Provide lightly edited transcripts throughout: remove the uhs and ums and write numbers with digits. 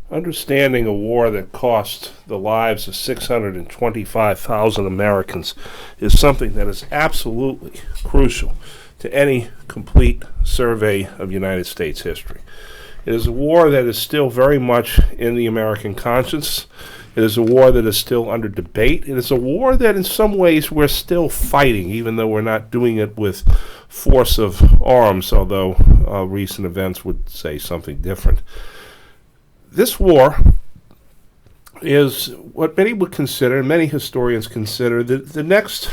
Understanding a war that cost the lives of 625,000 Americans is something that is absolutely crucial to any complete survey of United States history. It is a war that is still very much in the American conscience. It is a war that is still under debate. It is a war that in some ways we're still fighting, even though we're not doing it with force of arms, although recent events would say something different. This war is what many would consider, and many historians consider, the next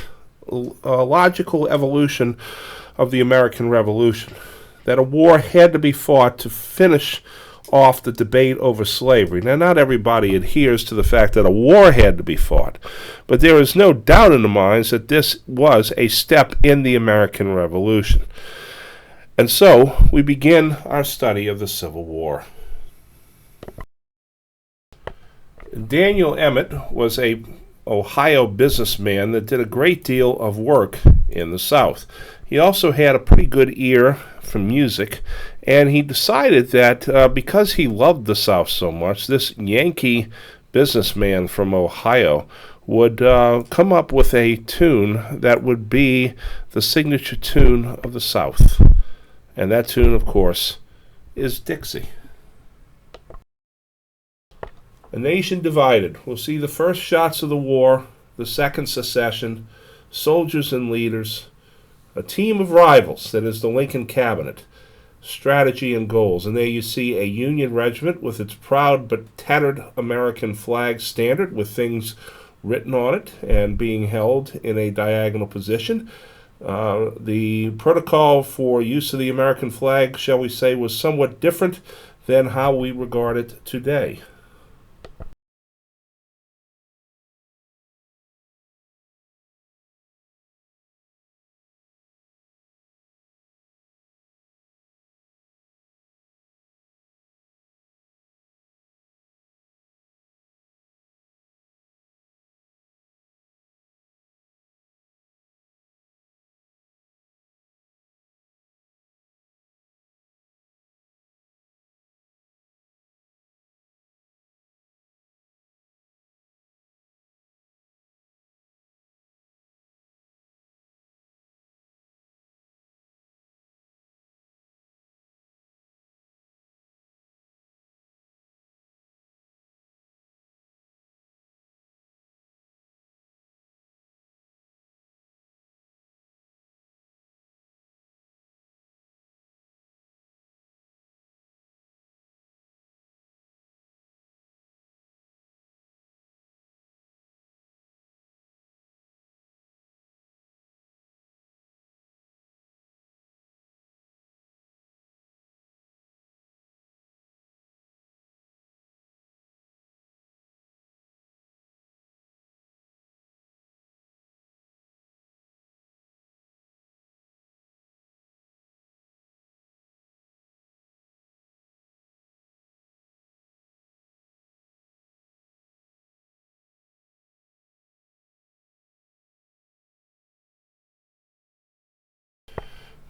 logical evolution of the American Revolution. That a war had to be fought to finish off the debate over slavery. Now, not everybody adheres to the fact that a war had to be fought, but there is no doubt in the minds that this was a step in the American Revolution. And so, we begin our study of the Civil War. Daniel Emmett was an Ohio businessman that did a great deal of work in the South. He also had a pretty good ear for music, and he decided that because he loved the South so much, this Yankee businessman from Ohio would come up with a tune that would be the signature tune of the South. And that tune, of course, is Dixie. A nation divided. We'll see the first shots of the war, the second secession, soldiers and leaders, a team of rivals, that is the Lincoln Cabinet, strategy and goals. And there you see a Union regiment with its proud but tattered American flag standard with things written on it and being held in a diagonal position. The protocol for use of the American flag, shall we say, was somewhat different than how we regard it today.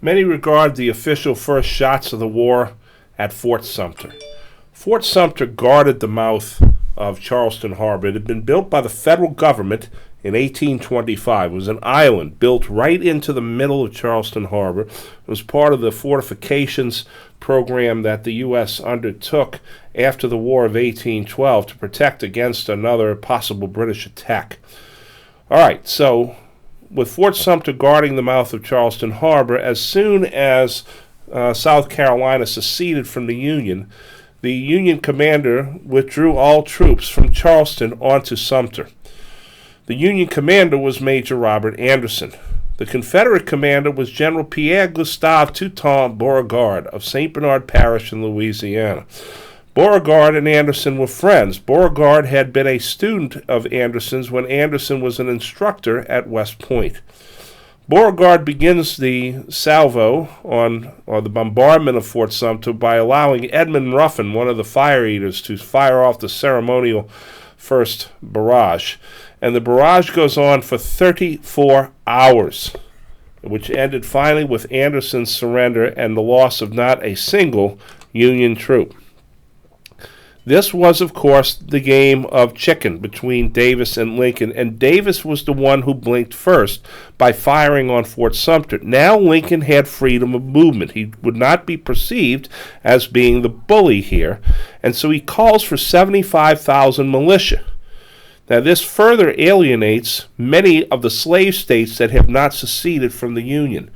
Many regard the official first shots of the war at Fort Sumter. Fort Sumter guarded the mouth of Charleston Harbor. It had been built by the federal government in 1825. It was an island built right into the middle of Charleston Harbor. It was part of the fortifications program that the U.S. undertook after the War of 1812 to protect against another possible British attack. All right, so with Fort Sumter guarding the mouth of Charleston Harbor, as soon as South Carolina seceded from the Union commander withdrew all troops from Charleston onto Sumter. The Union commander was Major Robert Anderson. The Confederate commander was General Pierre Gustave Toutant Beauregard of St. Bernard Parish in Louisiana. Beauregard and Anderson were friends. Beauregard had been a student of Anderson's when Anderson was an instructor at West Point. Beauregard begins the salvo or the bombardment of Fort Sumter by allowing Edmund Ruffin, one of the fire eaters, to fire off the ceremonial first barrage. And the barrage goes on for 34 hours, which ended finally with Anderson's surrender and the loss of not a single Union troop. This was, of course, the game of chicken between Davis and Lincoln, and Davis was the one who blinked first by firing on Fort Sumter. Now Lincoln had freedom of movement. He would not be perceived as being the bully here, and so he calls for 75,000 militia. Now, this further alienates many of the slave states that have not seceded from the Union.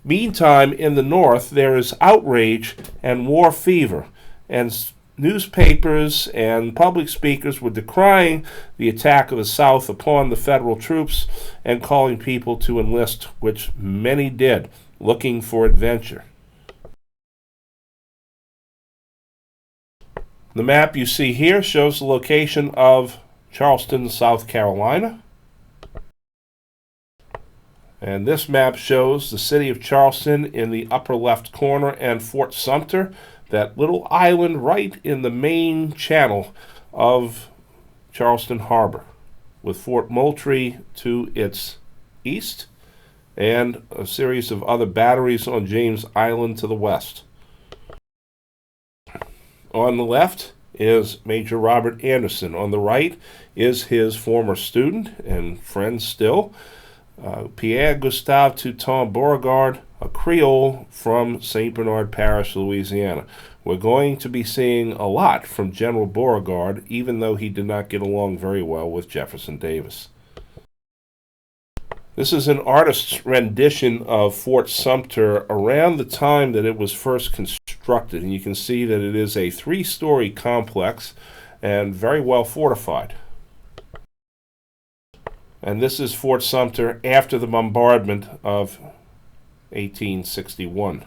Meantime, in the North, there is outrage and war fever, and newspapers and public speakers were decrying the attack of the South upon the federal troops and calling people to enlist, which many did, looking for adventure. The map you see here shows the location of Charleston, South Carolina. And this map shows the city of Charleston in the upper left corner and Fort Sumter, that little island right in the main channel of Charleston Harbor, with Fort Moultrie to its east and a series of other batteries on James Island to the west. On the left is Major Robert Anderson. On the right is his former student and friend still, Pierre Gustave Toutant Beauregard, a Creole from St. Bernard Parish, Louisiana. We're going to be seeing a lot from General Beauregard, even though he did not get along very well with Jefferson Davis. This is an artist's rendition of Fort Sumter around the time that it was first constructed, and you can see that it is a 3-story complex and very well fortified. And this is Fort Sumter after the bombardment of 1861.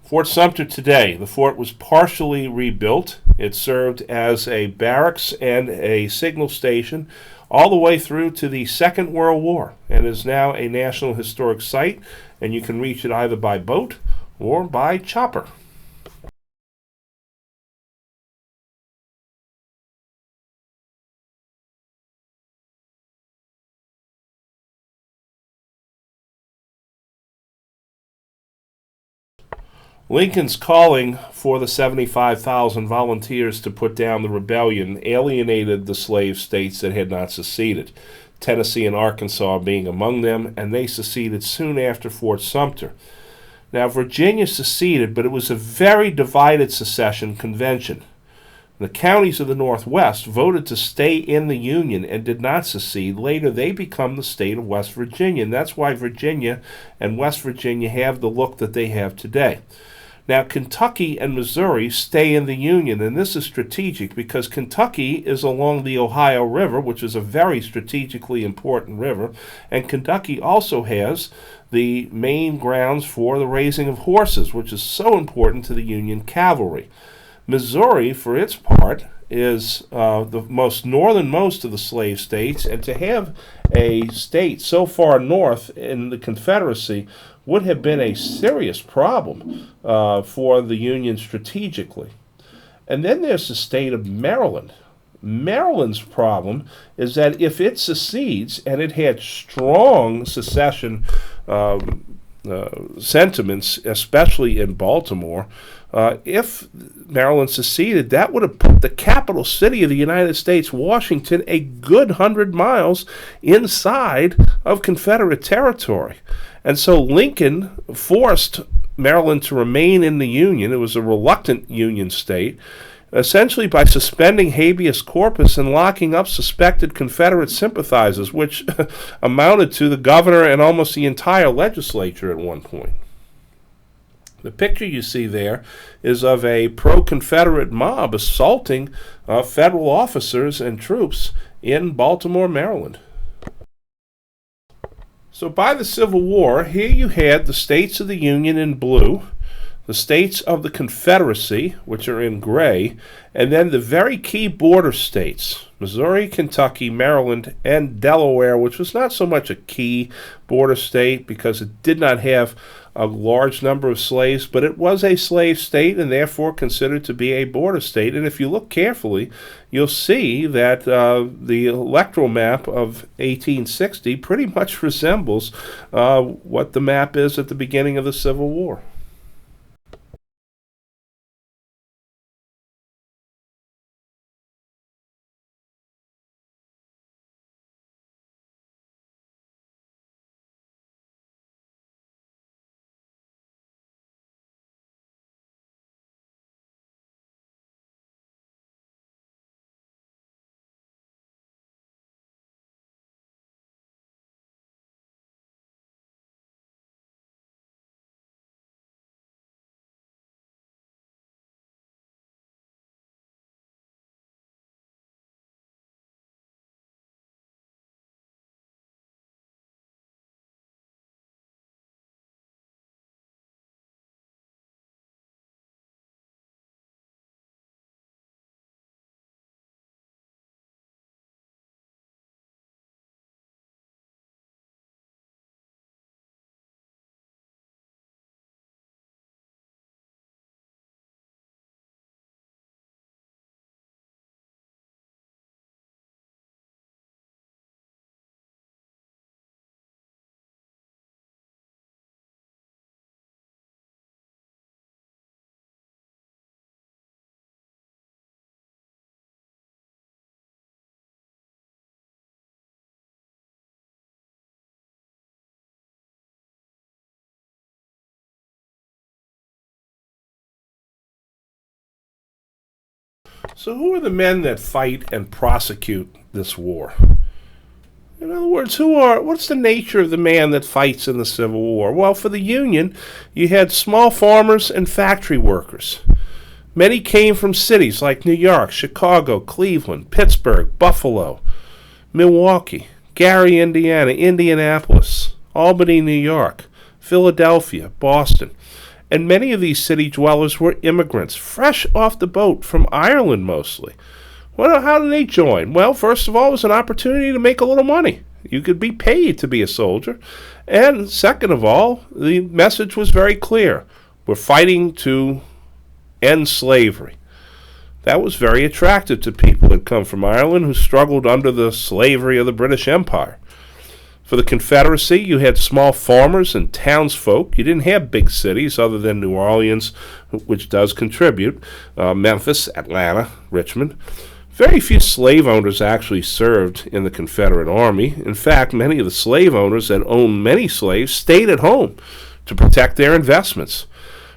Fort Sumter today. The fort was partially rebuilt. It served as a barracks and a signal station all the way through to the Second World War, and is now a National Historic Site, and you can reach it either by boat or by chopper. Lincoln's calling for the 75,000 volunteers to put down the rebellion alienated the slave states that had not seceded, Tennessee and Arkansas being among them, and they seceded soon after Fort Sumter. Now, Virginia seceded, but it was a very divided secession convention. The counties of the Northwest voted to stay in the Union and did not secede. Later, they become the state of West Virginia, and that's why Virginia and West Virginia have the look that they have today. Now, Kentucky and Missouri stay in the Union, and this is strategic because Kentucky is along the Ohio River, which is a very strategically important river, and Kentucky also has the main grounds for the raising of horses, which is so important to the Union cavalry. Missouri, for its part, is the most northernmost of the slave states, and to have a state so far north in the Confederacy would have been a serious problem for the Union strategically. And then there's the state of Maryland. Maryland's problem is that if it secedes, and it had strong secession sentiments, especially in Baltimore, if Maryland seceded, that would have put the capital city of the United States, Washington, a good 100 miles inside of Confederate territory. And so Lincoln forced Maryland to remain in the Union. It was a reluctant Union state, essentially by suspending habeas corpus and locking up suspected Confederate sympathizers, which amounted to the governor and almost the entire legislature at one point. The picture you see there is of a pro-Confederate mob assaulting federal officers and troops in Baltimore, Maryland. So by the Civil War, here you had the states of the Union in blue, the states of the Confederacy, which are in gray, and then the very key border states, Missouri, Kentucky, Maryland, and Delaware, which was not so much a key border state because it did not have a large number of slaves, but it was a slave state and therefore considered to be a border state. And if you look carefully, you'll see that the electoral map of 1860 pretty much resembles what the map is at the beginning of the Civil War. So who are the men that fight and prosecute this war? In other words, what's the nature of the man that fights in the Civil War? Well, for the Union, you had small farmers and factory workers. Many came from cities like New York, Chicago, Cleveland, Pittsburgh, Buffalo, Milwaukee, Gary, Indiana, Indianapolis, Albany, New York, Philadelphia, Boston. And many of these city dwellers were immigrants, fresh off the boat from Ireland mostly. Well, how did they join? Well, first of all, it was an opportunity to make a little money. You could be paid to be a soldier. And second of all, the message was very clear. We're fighting to end slavery. That was very attractive to people that come from Ireland who struggled under the slavery of the British Empire. For the Confederacy, you had small farmers and townsfolk. You didn't have big cities other than New Orleans, which does contribute, Memphis, Atlanta, Richmond. Very few slave owners actually served in the Confederate Army. In fact, many of the slave owners that owned many slaves stayed at home to protect their investments.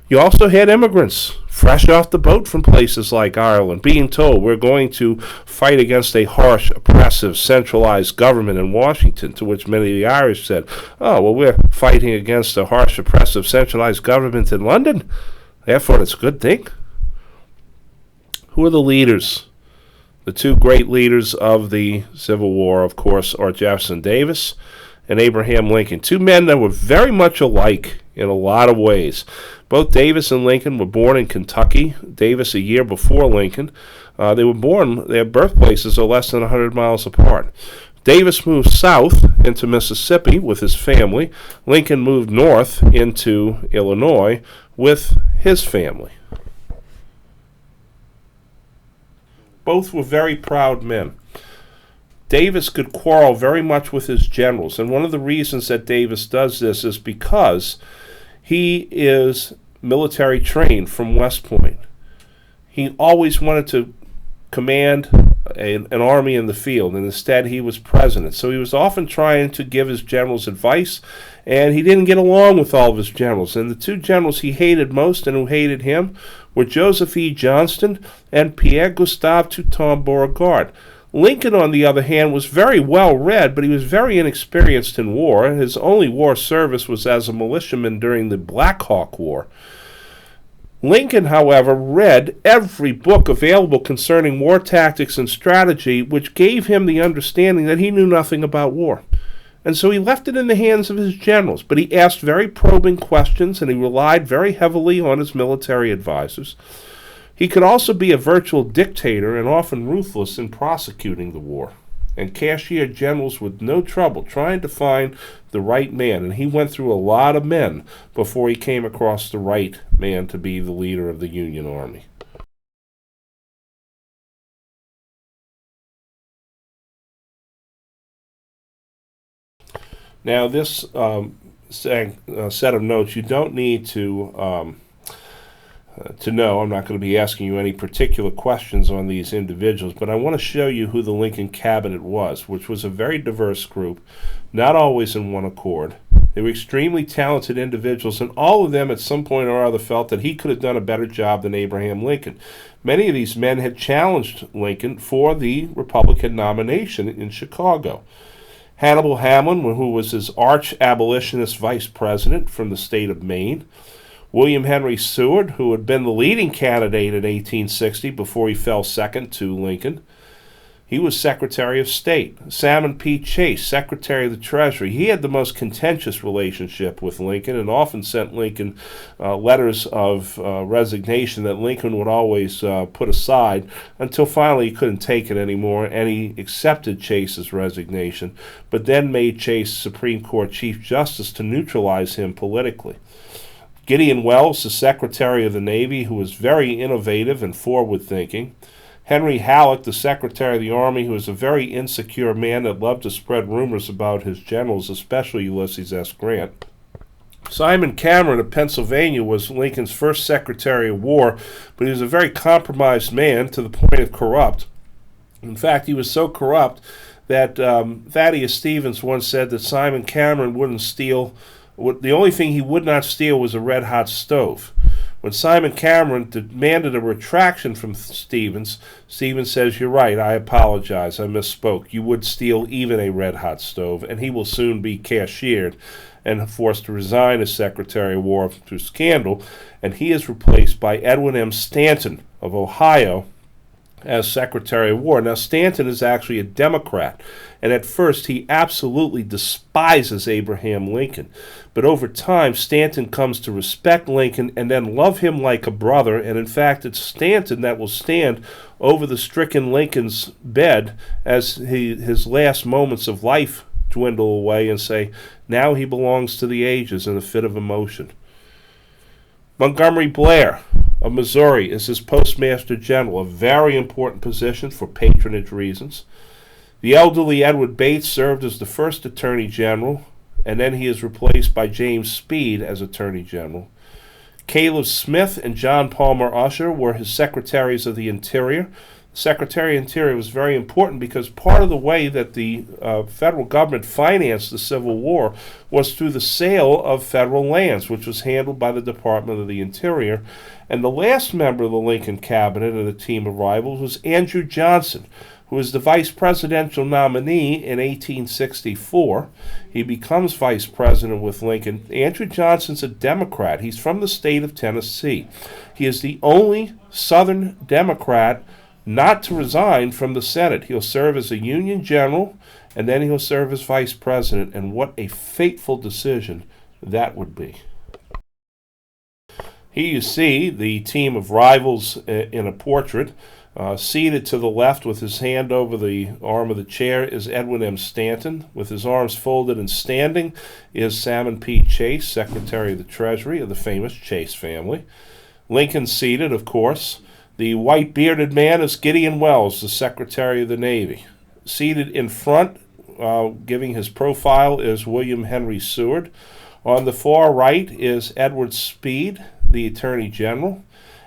You also had immigrants fresh off the boat from places like Ireland being told we're going to fight against a harsh, oppressive, centralized government in Washington, to which many of the Irish said, oh, well, we're fighting against a harsh, oppressive, centralized government in London. Therefore, it's a good thing. Who are the leaders? The two great leaders of the Civil War, of course, are Jefferson Davis and Abraham Lincoln, two men that were very much alike in a lot of ways. Both Davis and Lincoln were born in Kentucky, Davis a year before Lincoln. Their birthplaces are less than 100 miles apart. Davis moved south into Mississippi with his family. Lincoln moved north into Illinois with his family. Both were very proud men. Davis could quarrel very much with his generals, and one of the reasons that Davis does this is because he is military trained from West Point. He always wanted to command an army in the field, and instead he was president. So he was often trying to give his generals advice, and he didn't get along with all of his generals. And the two generals he hated most and who hated him were Joseph E. Johnston and Pierre-Gustave Toutant Beauregard. Lincoln, on the other hand, was very well read, but he was very inexperienced in war. His only war service was as a militiaman during the Black Hawk War. Lincoln, however, read every book available concerning war tactics and strategy, which gave him the understanding that he knew nothing about war. And so he left it in the hands of his generals, but he asked very probing questions, and he relied very heavily on his military advisors. He could also be a virtual dictator and often ruthless in prosecuting the war, and cashiered generals with no trouble trying to find the right man, and he went through a lot of men before he came across the right man to be the leader of the Union Army. Now, this set of notes, you don't need to know. I'm not going to be asking you any particular questions on these individuals, but I want to show you who the Lincoln Cabinet was, which was a very diverse group, not always in one accord. They were extremely talented individuals, and all of them at some point or other felt that he could have done a better job than Abraham Lincoln. Many of these men had challenged Lincoln for the Republican nomination in Chicago. Hannibal Hamlin, who was his arch-abolitionist vice president from the state of Maine. William Henry Seward, who had been the leading candidate in 1860 before he fell second to Lincoln. He was Secretary of State. Salmon P. Chase, Secretary of the Treasury. He had the most contentious relationship with Lincoln and often sent Lincoln letters of resignation that Lincoln would always put aside until finally he couldn't take it anymore, and he accepted Chase's resignation, but then made Chase Supreme Court Chief Justice to neutralize him politically. Gideon Welles, the Secretary of the Navy, who was very innovative and forward-thinking. Henry Halleck, the Secretary of the Army, who was a very insecure man that loved to spread rumors about his generals, especially Ulysses S. Grant. Simon Cameron of Pennsylvania was Lincoln's first Secretary of War, but he was a very compromised man to the point of corrupt. In fact, he was so corrupt that Thaddeus Stevens once said that Simon Cameron wouldn't steal. The only thing he would not steal was a red-hot stove. When Simon Cameron demanded a retraction from Stevens, Stevens says, "You're right, I apologize, I misspoke. You would steal even a red-hot stove," and he will soon be cashiered and forced to resign as Secretary of War through scandal, and he is replaced by Edwin M. Stanton of Ohio as Secretary of War. Now, Stanton is actually a Democrat, and at first he absolutely despises Abraham Lincoln. But over time, Stanton comes to respect Lincoln and then love him like a brother, and in fact, it's Stanton that will stand over the stricken Lincoln's bed as his last moments of life dwindle away and say, now he belongs to the ages in a fit of emotion. Montgomery Blair of Missouri is his Postmaster General, a very important position for patronage reasons. The elderly Edward Bates served as the first Attorney General, and then he is replaced by James Speed as Attorney General. Caleb Smith and John Palmer Usher were his Secretaries of the Interior. Secretary of Interior was very important because part of the way that the federal government financed the Civil War was through the sale of federal lands, which was handled by the Department of the Interior. And the last member of the Lincoln cabinet and the team of rivals was Andrew Johnson, who was the vice presidential nominee in 1864. He becomes vice president with Lincoln. Andrew Johnson's a Democrat. He's from the state of Tennessee. He is the only Southern Democrat not to resign from the Senate. He'll serve as a Union general, and then he'll serve as vice president, and what a fateful decision that would be. Here you see the team of rivals in a portrait. Seated to the left with his hand over the arm of the chair is Edwin M. Stanton. With his arms folded and standing is Salmon P. Chase, Secretary of the Treasury of the famous Chase family. Lincoln seated, of course. The white bearded man is Gideon Welles, the Secretary of the Navy. Seated in front, giving his profile, is William Henry Seward. On the far right is Edward Speed, the Attorney General.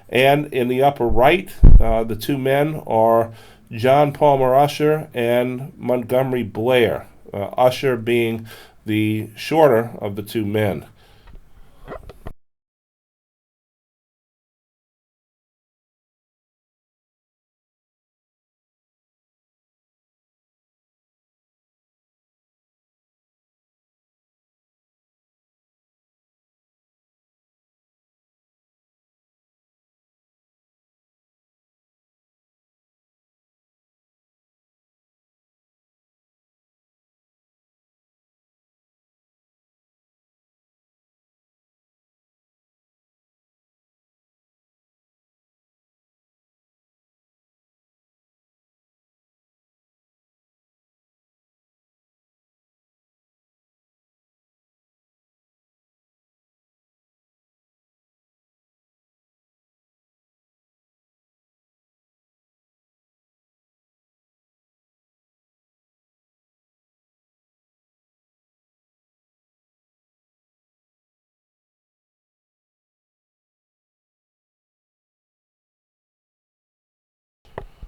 And in the upper right, the two men are John Palmer Usher and Montgomery Blair, Usher being the shorter of the two men.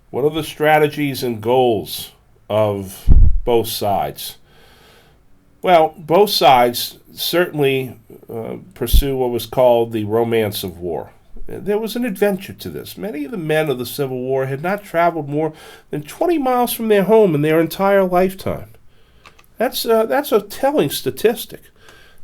What are the strategies and goals of both sides? Well, both sides certainly pursue what was called the romance of war. There was an adventure to this. Many of the men of the Civil War had not traveled more than 20 miles from their home in their entire lifetime. That's a telling statistic.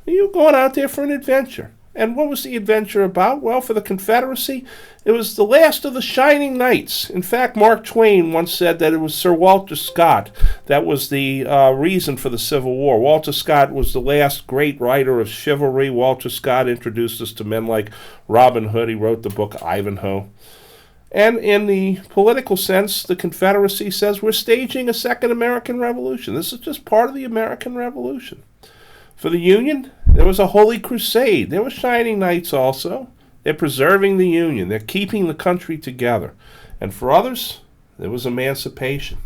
You're going out there for an adventure. And what was the adventure about? Well, for the Confederacy, it was the last of the shining knights. In fact, Mark Twain once said that it was Sir Walter Scott that was the reason for the Civil War. Walter Scott was the last great writer of chivalry. Walter Scott introduced us to men like Robin Hood. He wrote the book Ivanhoe. And in the political sense, the Confederacy says we're staging a second American Revolution. This is just part of the American Revolution. For the Union, there was a holy crusade. There were shining knights also. They're preserving the Union. They're keeping the country together. And for others, there was emancipation.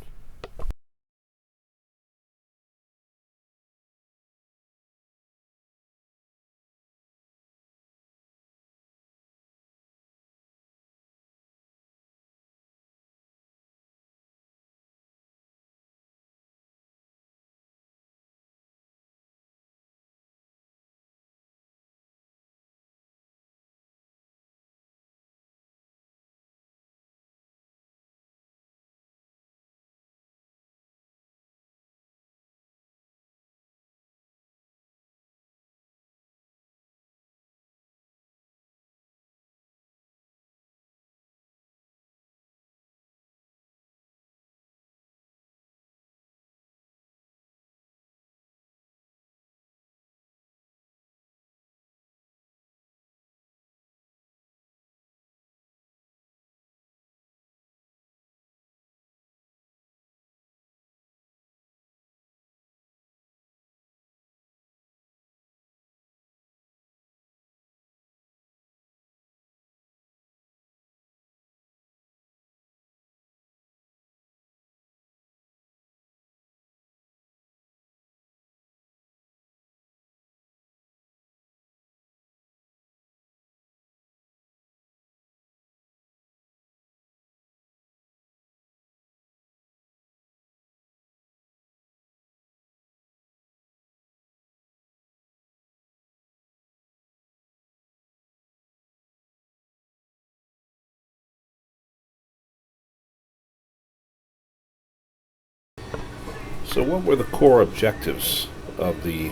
So, what were the core objectives of the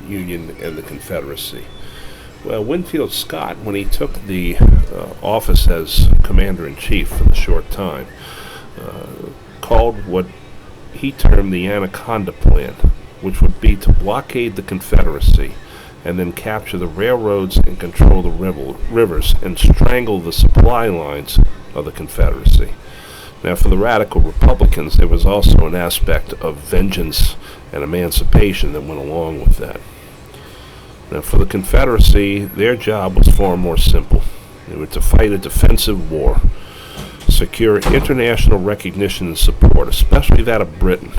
Union and the Confederacy? Well, Winfield Scott, when he took the office as Commander in Chief for the short time, called what he termed the Anaconda Plan, which would be to blockade the Confederacy and then capture the railroads and control the rivers and strangle the supply lines of the Confederacy. Now, for the radical Republicans, there was also an aspect of vengeance and emancipation that went along with that. Now, for the Confederacy, their job was far more simple. They were to fight a defensive war, secure international recognition and support, especially that of Britain,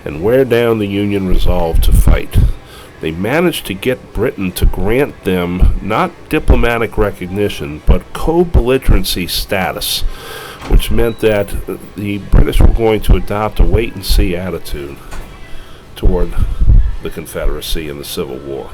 and wear down the Union resolve to fight. They managed to get Britain to grant them not diplomatic recognition, but co-belligerency status, which meant that the British were going to adopt a wait-and-see attitude toward the Confederacy and the Civil War.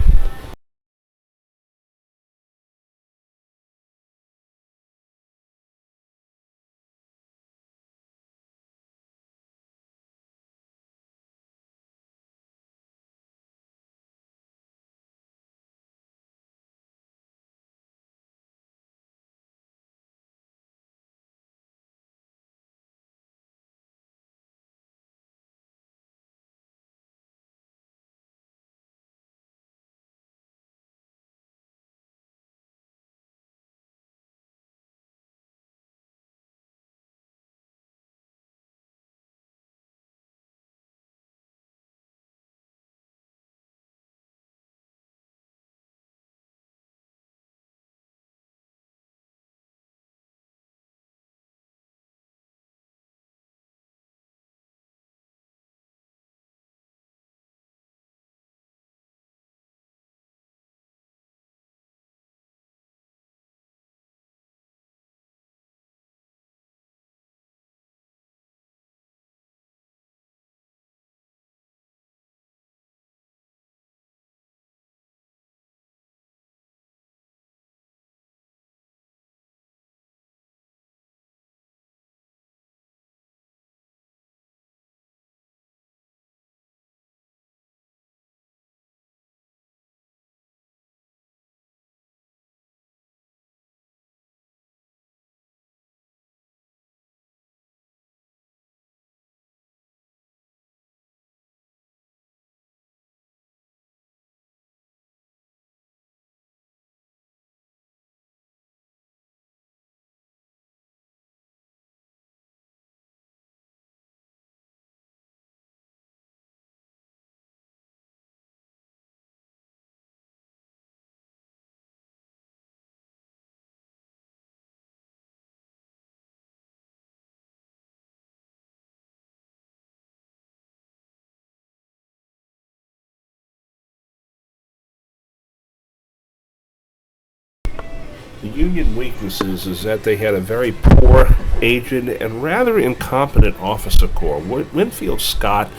The Union weaknesses is that they had a very poor, aged, and rather incompetent officer corps. Winfield Scott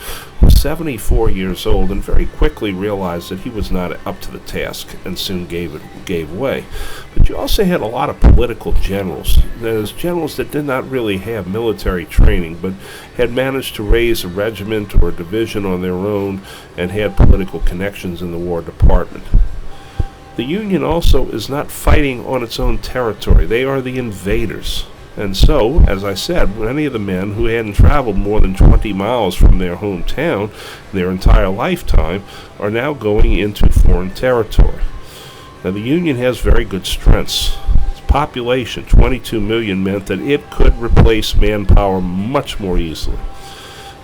was 74 years old and very quickly realized that he was not up to the task and soon gave way. But you also had a lot of political generals. There's generals that did not really have military training, but had managed to raise a regiment or a division on their own and had political connections in the War Department. The Union also is not fighting on its own territory. They are the invaders. And so, as I said, many of the men who hadn't traveled more than 20 miles from their hometown their entire lifetime are now going into foreign territory. Now, the Union has very good strengths. Its population, 22 million, meant that it could replace manpower much more easily.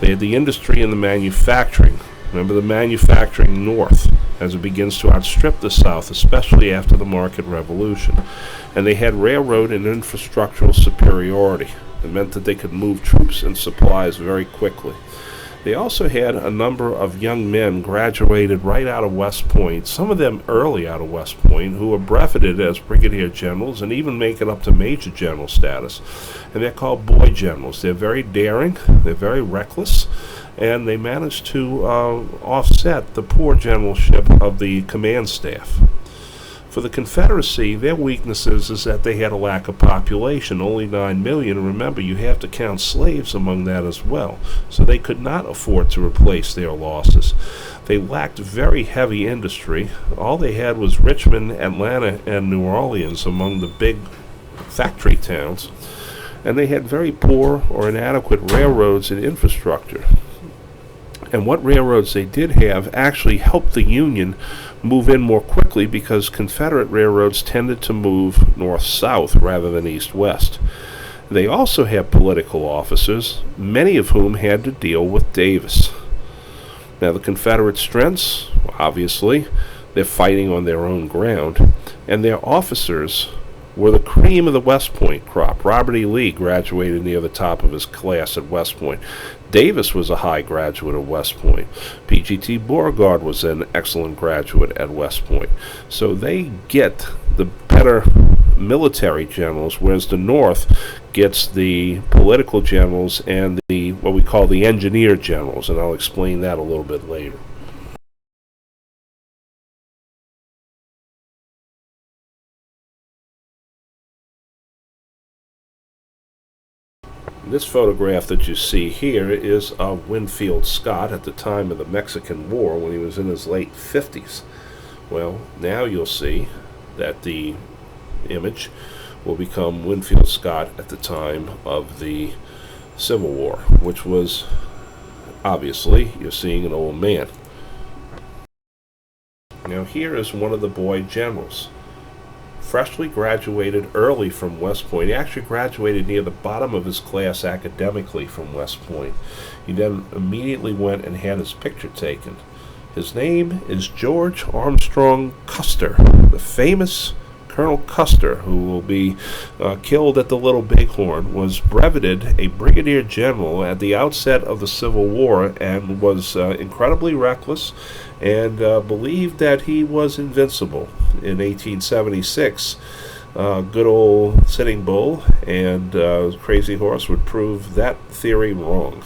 They had the industry and the manufacturing. Remember the manufacturing north as it begins to outstrip the South, especially after the market revolution. And they had railroad and infrastructural superiority. It meant that they could move troops and supplies very quickly. They also had a number of young men graduated right out of West Point, some of them early out of West Point, who were breveted as brigadier generals and even make it up to major general status. And they're called boy generals. They're very daring, they're very reckless, and they managed to offset the poor generalship of the command staff. For the Confederacy, their weaknesses is that they had a lack of population, only 9 million. And remember, you have to count slaves among that as well. So they could not afford to replace their losses. They lacked very heavy industry. All they had was Richmond, Atlanta, and New Orleans among the big factory towns. And they had very poor or inadequate railroads and infrastructure. And what railroads they did have actually helped the Union move in more quickly because Confederate railroads tended to move north-south rather than east-west. They also had political officers, many of whom had to deal with Davis. Now, the Confederate strengths, obviously, they're fighting on their own ground, and their officers were the cream of the West Point crop. Robert E. Lee graduated near the top of his class at West Point. Davis was a high graduate of West Point. P.G.T. Beauregard was an excellent graduate at West Point. So they get the better military generals, whereas the North gets the political generals and the what we call the engineer generals, and I'll explain that a little bit later. This photograph that you see here is of Winfield Scott at the time of the Mexican War when he was in his late 50s. Well, now you'll see that the image will become Winfield Scott at the time of the Civil War, which was, obviously, you're seeing an old man. Now here is one of the boy generals. Freshly graduated early from West Point. He actually graduated near the bottom of his class academically from West Point. He then immediately went and had his picture taken. His name is George Armstrong Custer, the famous Colonel Custer, who will be killed at the Little Bighorn, was breveted a brigadier general at the outset of the Civil War and was incredibly reckless and believed that he was invincible. In 1876, good old Sitting Bull and Crazy Horse would prove that theory wrong.